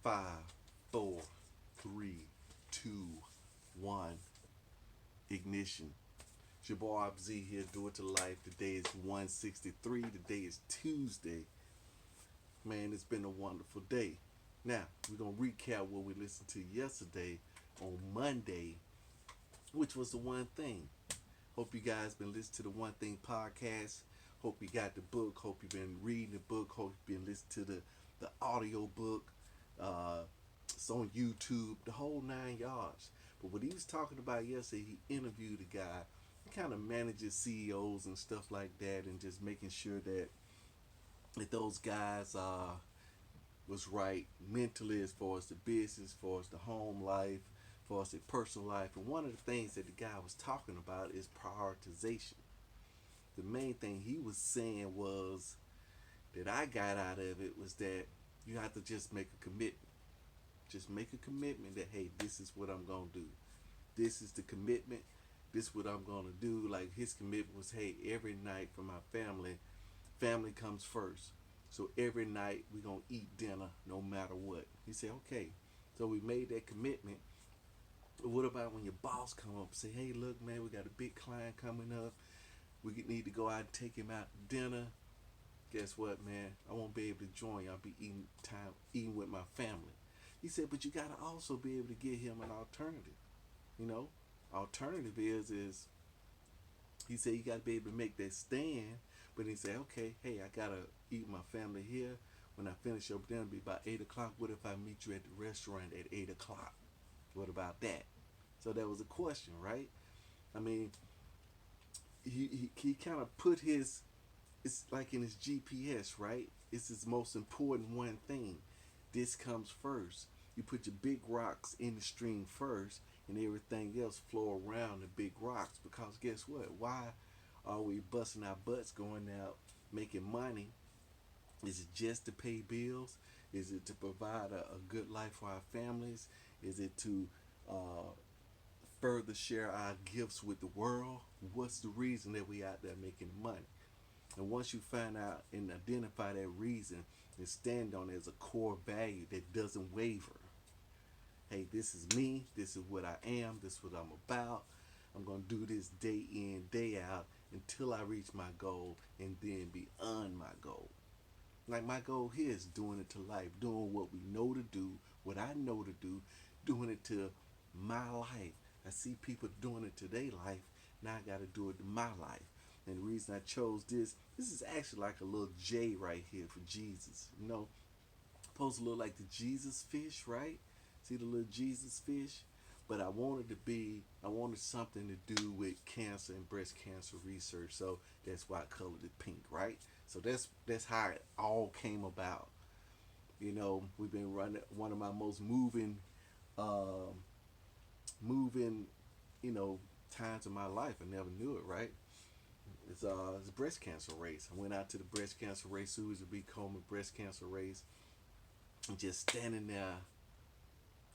Five, four, three, two, one. Ignition. It's your boy Z here, Do It to Life. Today is 163. Today is Tuesday. Man, it's been a wonderful day. Now, we're going to recap what we listened to yesterday on Monday, which was the one thing. Hope you guys been listening to the One Thing podcast. Hope you got the book. Hope you've been reading the book. Hope you've been listening to the audio book. Uh, it's on YouTube, the whole 9 yards. But what he was talking about yesterday, he interviewed a guy. He kind of manages CEOs and stuff like that, and just making sure that those guys was right mentally, as far as the business, as far as the home life, as far as the personal life. And one of the things that the guy was talking about is prioritization. The main thing he was saying was that I got out of it was that you have to just make a commitment. Just make a commitment that, hey, this is what I'm gonna do. This is the commitment. This is what I'm gonna do. Like, his commitment was, hey, every night for my family comes first. So every night we gonna eat dinner no matter what. He said, okay. So we made that commitment. What about when your boss come up and say, hey, look, man, we got a big client coming up. We need to go out and take him out to dinner. Guess what, man? I won't be able to join you. I'll be eating with my family. He said, but you gotta also be able to give him an alternative. You know, alternative is he said you gotta be able to make that stand. But he said, okay, hey, I gotta eat my family here. When I finish up dinner, it'll be about 8 o'clock. What if I meet you at the restaurant at 8 o'clock? What about that? So that was a question, right? I mean, he kind of put his, it's like in his GPS, right? It's his most important one thing. This comes first. You put your big rocks in the stream first, and everything else flow around the big rocks. Because guess what? Why are we busting our butts going out making money? Is it just to pay bills? Is it to provide a good life for our families? Is it to uh, further share our gifts with the world? What's the reason that we out there making money? And once you find out and identify that reason and stand on it as a core value that doesn't waver. Hey, this is me. This is what I am. This is what I'm about. I'm going to do this day in, day out until I reach my goal and then beyond my goal. Like, my goal here is doing it to life, doing what we know to do, what I know to do, doing it to my life. I see people doing it to their life. Now I got to do it to my life. And the reason I chose this is actually like a little J right here for Jesus. You know, supposed to look like the Jesus fish, right? See the little Jesus fish? But I wanted something to do with cancer and breast cancer research. So that's why I colored it pink, right? So that's how it all came about. You know, we've been running one of my most um, moving, times of my life. I never knew it, right? It's a breast cancer race. I went out to the breast cancer race, Susan B. Komen breast cancer race, and just standing there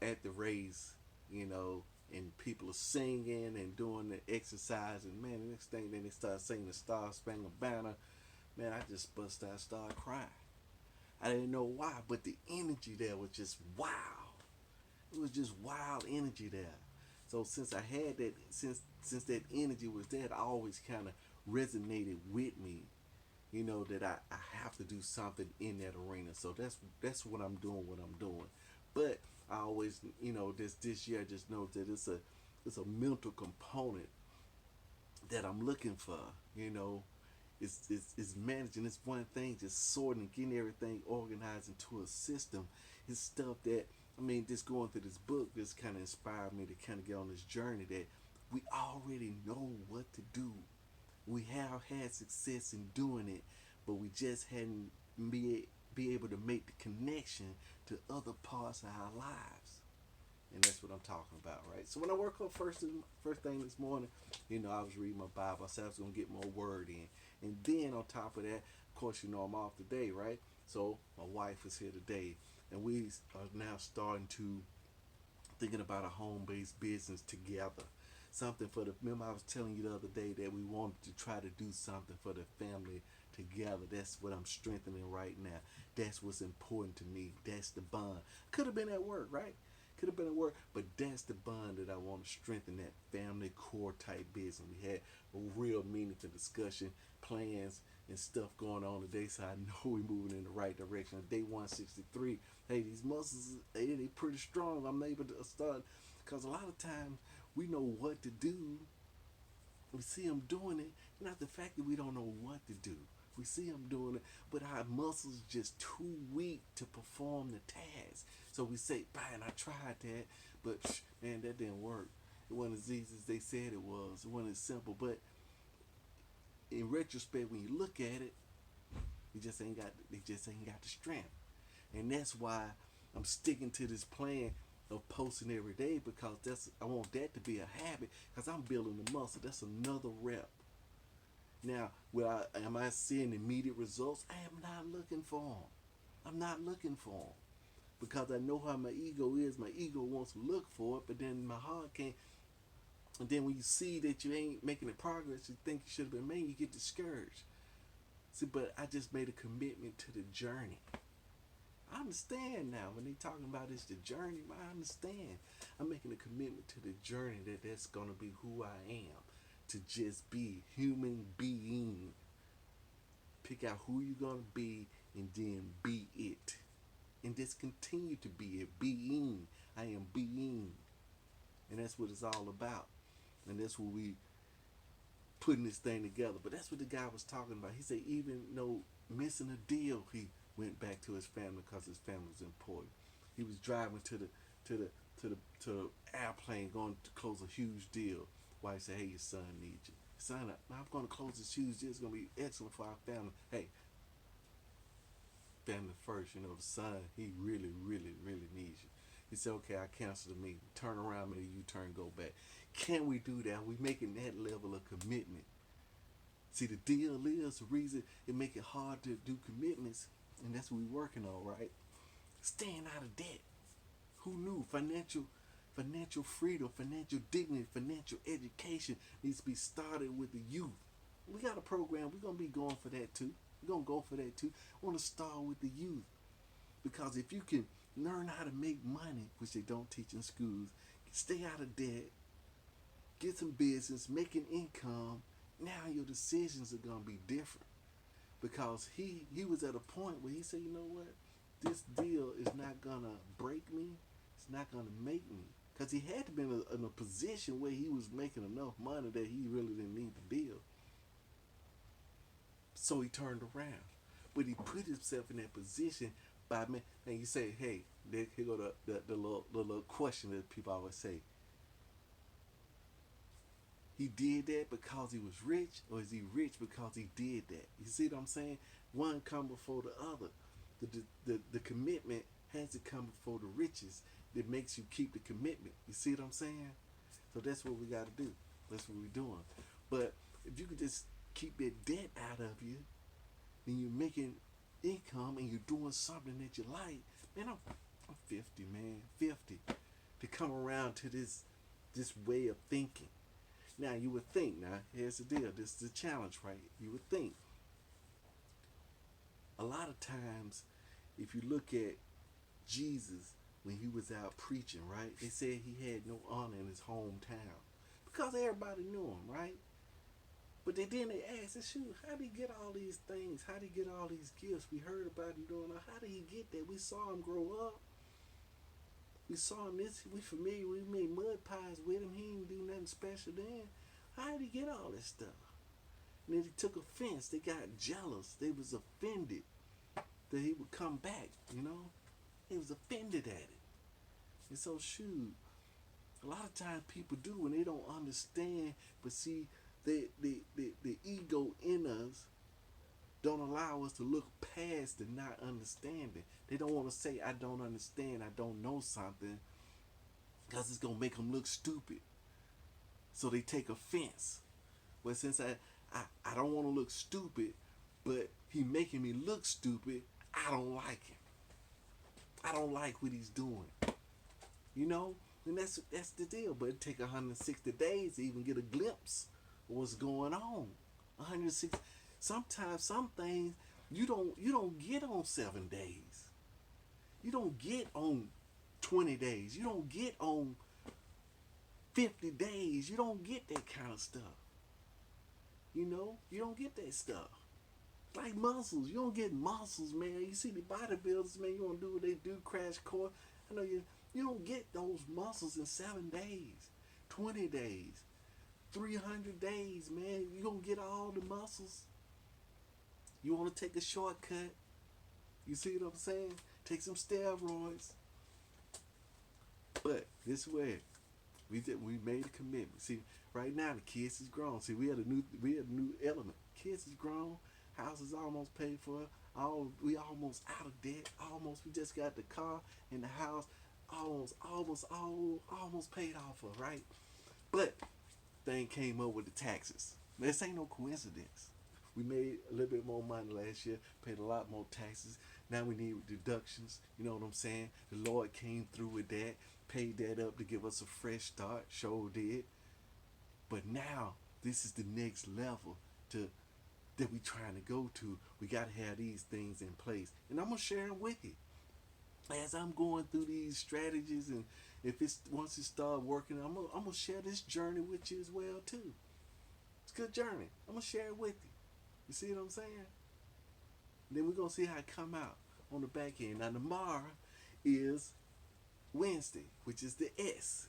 at the race, you know, and people are singing and doing the exercise, and man, the next thing then they start singing the Star Spangled Banner. Man, I just bust out, started crying. I didn't know why, but the energy there was just wow. It was just wild energy there. So since I had that, since that energy was there, it always kind of resonated with me. You know that I have to do something in that arena. So that's what I'm doing. What I'm doing. But I always, this year I just know that it's a mental component that I'm looking for. You know, it's managing. It's one thing, just sorting and getting everything organized into a system. It's stuff that, I mean, just going through this book, just kind of inspired me to kind of get on this journey that we already know what to do. We have had success in doing it, but we just hadn't be able to make the connection to other parts of our lives. And that's what I'm talking about, right? So when I woke up first thing this morning, I was reading my Bible. I said I was gonna get more word in, and then on top of that, of course, I'm off today, right? So my wife is here today, and we are now starting to thinking about a home-based business together. Something for the. Remember, I was telling you the other day that we wanted to try to do something for the family to together. That's what I'm strengthening right now. That's what's important to me. That's the bond. Could have been at work, right? Could have been at work, but that's the bond that I want to strengthen. That family core type business. We had a real meaningful discussion, plans, and stuff going on today, so I know we're moving in the right direction. Day 163. Hey, these muscles, they pretty strong. I'm able to start, because a lot of times we know what to do. We see them doing it, not the fact that we don't know what to do. We see them doing it, but our muscles just too weak to perform the task. So we say, "Brian, I tried that, but man, that didn't work. It wasn't as easy as they said it was. It wasn't as simple." But in retrospect, when you look at it, they just ain't got the strength, and that's why I'm sticking to this plan of posting every day, because I want that to be a habit, because I'm building the muscle. That's another rep. Now, am I seeing immediate results? I am not looking for them. I'm not looking for them, because I know how my ego is. My ego wants to look for it, but then my heart can't. And then when you see that you ain't making the progress you think you should have been making, you get discouraged. See, but I just made a commitment to the journey. I understand now when they talking about it's the journey. I understand. I'm making a commitment to the journey, that's gonna be who I am. To just be human being. Pick out who you're gonna be and then be it. And just continue to be it. Being. I am being. And that's what it's all about. And that's what we putting this thing together. But that's what the guy was talking about. He said even though missing a deal, he went back to his family because his family was important. He was driving to the airplane, going to close a huge deal. Wife said, "Hey, your son needs you. Son, I'm going to close this huge deal. It's going to be excellent for our family." Hey, family first. You know, the son, he really, really, really needs you. He said, "Okay, I cancel the meeting. Turn around, make a U-turn, go back." Can we do that? We making that level of commitment. See, the deal is the reason it make it hard to do commitments, and that's what we working on, right? Staying out of debt. Who knew financial freedom, financial dignity, financial education needs to be started with the youth? We got a program. We're gonna be going for that too. We're gonna go for that too. I want to start with the youth, because if you can learn how to make money, which they don't teach in schools, stay out of debt, get some business, making income. Now your decisions are gonna be different, because he was at a point where he said, "You know what? This deal is not gonna break me. It's not gonna make me." Because he had to be in a position where he was making enough money that he really didn't need the deal. So he turned around. But he put himself in that position by, and you say, hey, here go the little question that people always say. He did that because he was rich, or is he rich because he did that? You see what I'm saying? One come before the other. The commitment has to come before the riches that makes you keep the commitment. You see what I'm saying? So that's what we got to do. That's what we're doing. But if you could just keep that debt out of you, then you're making income and you're doing something that you like. Man, I'm 50, man. 50. To come around to this way of thinking. Now, you would think, now, here's the deal. This is the challenge, right? You would think. A lot of times, if you look at Jesus when he was out preaching, right? They said he had no honor in his hometown because everybody knew him, right? But then they asked, shoot, how did he get all these things? How did he get all these gifts? We heard about him doing all. How did he get that? We saw him grow up. We saw him this. We familiar. We made mud pies with him. He didn't do nothing special then. How did he get all this stuff? And then he took offense. They got jealous. They was offended that he would come back, you know? They was offended at it. And so, shoot, a lot of times people do when they don't understand, but see, the ego in us don't allow us to look past the not understanding. They don't want to say, I don't understand, I don't know something, because it's going to make them look stupid. So they take offense. But since I don't want to look stupid, but he making me look stupid, I don't like him. I don't like what he's doing. You know? And that's the deal. But it take 160 days to even get a glimpse of what's going on. 160. Sometimes some things you don't get on 7 days. You don't get on 20 days. You don't get on 50 days. You don't get that kind of stuff. You don't get that stuff. Like muscles. You don't get muscles, man. You see the bodybuilders, man, you want to do what they do, crash course. I know you don't get those muscles in 7 days, 20 days, 300 days, man. You don't get all the muscles. You want to take a shortcut. You see what I'm saying? Take some steroids. But this way, we made a commitment. See, right now the kids is grown. See, we had a new element. Kids is grown. House is almost paid for. We almost out of debt. Almost we just got the car and the house almost paid off for, right? But thing came up with the taxes. This ain't no coincidence. We made a little bit more money last year, paid a lot more taxes. Now we need deductions. You know what I'm saying? The Lord came through with that, paid that up to give us a fresh start. Sure did. But now this is the next level to that we trying to go to. We got to have these things in place, and I'm gonna share them with you as I'm going through these strategies. And if it's once it start working, I'm gonna share this journey with you as well too. It's a good journey. I'm gonna share it with you. You see what I'm saying? Then we're gonna see how it come out on the back end. Now tomorrow is Wednesday, which is the S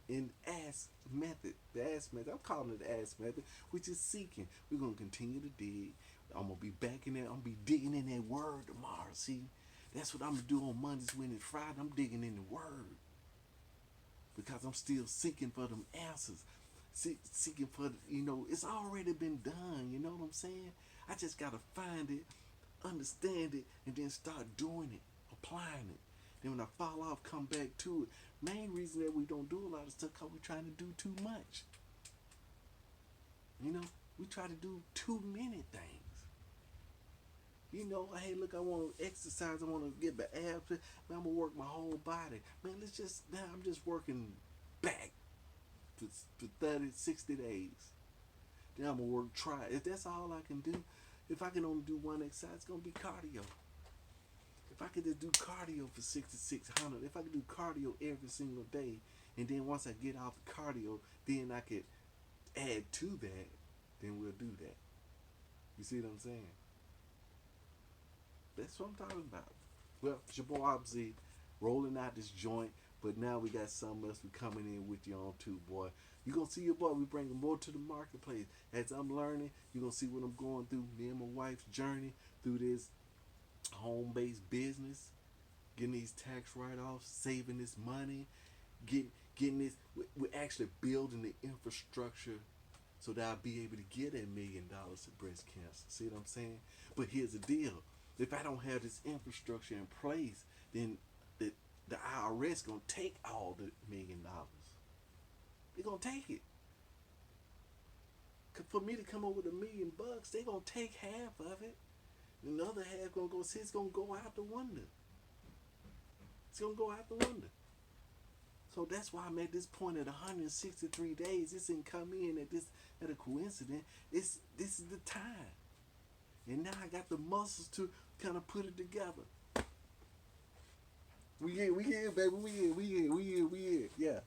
in ask method. The ask method. I'm calling it the ask method, which is seeking. We're gonna continue to dig. I'm gonna be back in there. I'm gonna be digging in that word tomorrow. See, that's what I'm gonna do on Mondays, Wednesdays, Friday. I'm digging in the word because I'm still seeking for them answers. Seeking for, it's already been done. You know what I'm saying? I just gotta find it, understand it, and then start doing it, applying it. Then when I fall off, come back to it. Main reason that we don't do a lot of stuff because we're trying to do too much. We try to do too many things. Hey, look, I want to exercise. I want to get my abs. Man, I'm going to work my whole body. Man, I'm just working back for 30, 60 days. Then I'm going to work try. If that's all I can do, if I can only do one exercise, it's going to be cardio. If I could just do cardio for 6,600, if I could do cardio every single day, and then once I get off the cardio, then I could add to that, then we'll do that. You see what I'm saying? That's what I'm talking about. Well, it's your boy Obz rolling out this joint, but now we got something else we coming in with you on too, boy. You're going to see your boy. We bringing more to the marketplace. As I'm learning, you're going to see what I'm going through, me and my wife's journey through this home-based business, getting these tax write-offs, saving this money, getting this. We're actually building the infrastructure so that I'll be able to get $1 million to breast cancer. See what I'm saying? But here's the deal. If I don't have this infrastructure in place, then the IRS going to take all the $1 million. They're going to take it. For me to come up with $1 million, they're going to take half of it. And the other half gonna go. See, it's gonna go out the window. It's gonna go out the window. So that's why I'm at this point at 163 days. This didn't come in at a coincidence. This is the time, and now I got the muscles to kind of put it together. We in, baby. We in. Yeah.